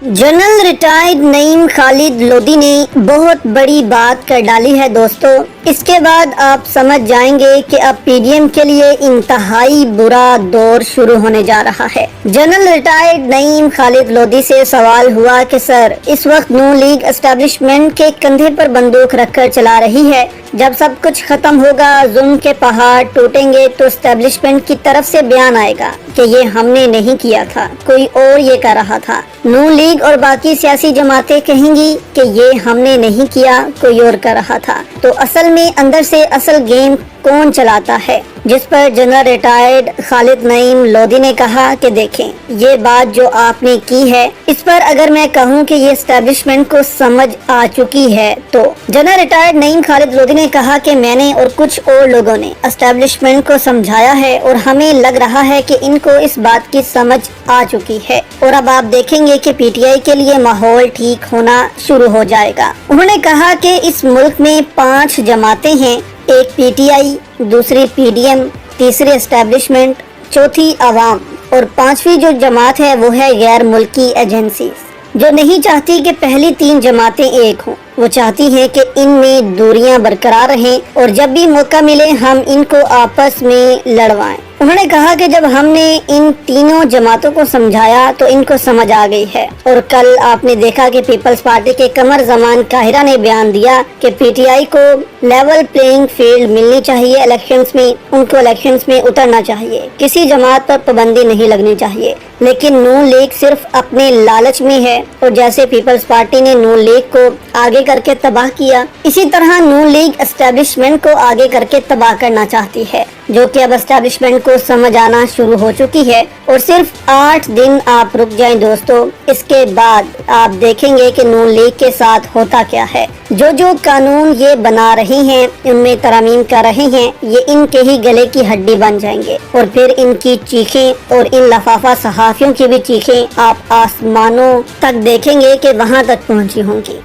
General retired Naeem Khalid Lodi ने बहुत बड़ी बात कर डाली है दोस्तों। इसके बाद आप समझ जाएंगे कि अब पीडीएम के लिए इंतहाई बुरा दौर शुरू होने जा रहा है। जनरल रिटायर्ड नईम खालिद लोदी से सवाल हुआ कि सर, इस वक्त नून लीग एस्टेब्लिशमेंट के कंधे पर बंदूक रखकर चला रही है, जब सब कुछ खत्म होगा, जुल्म के पहाड़ टूटेंगे तो एस्टेब्लिशमेंट की तरफ से बयान आएगा कि ये हमने नहीं किया था, कोई और ये कर रहा था। नून लीग और बाकी सियासी जमातें कहेंगी कि ये हमने नहीं किया, कोई और कर रहा था। तो असल में अंदर से असल गेम कौन चलाता है? जिस पर जनरल रिटायर्ड खालिद नईम लोदी ने कहा कि देखें, ये बात जो आपने की है, इस पर अगर मैं कहूँ कि ये एस्टेब्लिशमेंट को समझ आ चुकी है, तो जनरल रिटायर्ड नईम खालिद लोदी ने कहा कि मैंने और कुछ और लोगों ने एस्टेब्लिशमेंट को समझाया है और हमें लग रहा है कि इनको इस बात की समझ आ चुकी है और अब आप देखेंगे कि पीटीआई के लिए माहौल ठीक होना शुरू हो जाएगा। उन्होंने कहा कि इस मुल्क में 5 जमातें हैं, एक पीटीआई, दूसरी पीडीएम, तीसरी एस्टेब्लिशमेंट, चौथी अवाम और 5वीं जो जमात है वो है गैर मुल्की एजेंसी, जो नहीं चाहती कि पहली 3 जमातें एक हों। वो चाहती हैं कि इनमें दूरियां बरकरार रहें और जब भी मौका मिले हम इनको आपस में लड़वाएं। उन्होंने कहा कि जब हमने इन तीनों जमातों को समझाया तो इनको समझ आ गई है। और कल आपने देखा कि पीपल्स पार्टी के कमर जमान काहिरा ने बयान दिया कि पीटीआई को लेवल प्लेइंग फील्ड मिलनी चाहिए, इलेक्शंस में उनको इलेक्शंस में उतरना चाहिए, किसी जमात पर पाबंदी नहीं लगनी चाहिए। लेकिन नून लीग सिर्फ अपने लालच में है और जैसे पीपल्स पार्टी ने नून लीग को आगे करके तबाह किया, इसी तरह नून लीग एस्टेब्लिशमेंट को आगे करके तबाह करना चाहती है, जो कि अब एस्टेब्लिशमेंट को समझ आना शुरू हो चुकी है। और सिर्फ 8 दिन आप रुक जाएं दोस्तों, इसके बाद आप देखेंगे कि नून लीग के साथ होता क्या है। जो कानून ये बना रही हैं, उनमें तरमीम कर रहे हैं, ये इनके ही गले की हड्डी बन जाएंगे और फिर इनकी चीखें और इन लफाफा सहाफियों की भी चीखें आप आसमानों तक देखेंगे कि वहां तक पहुंची होंगी।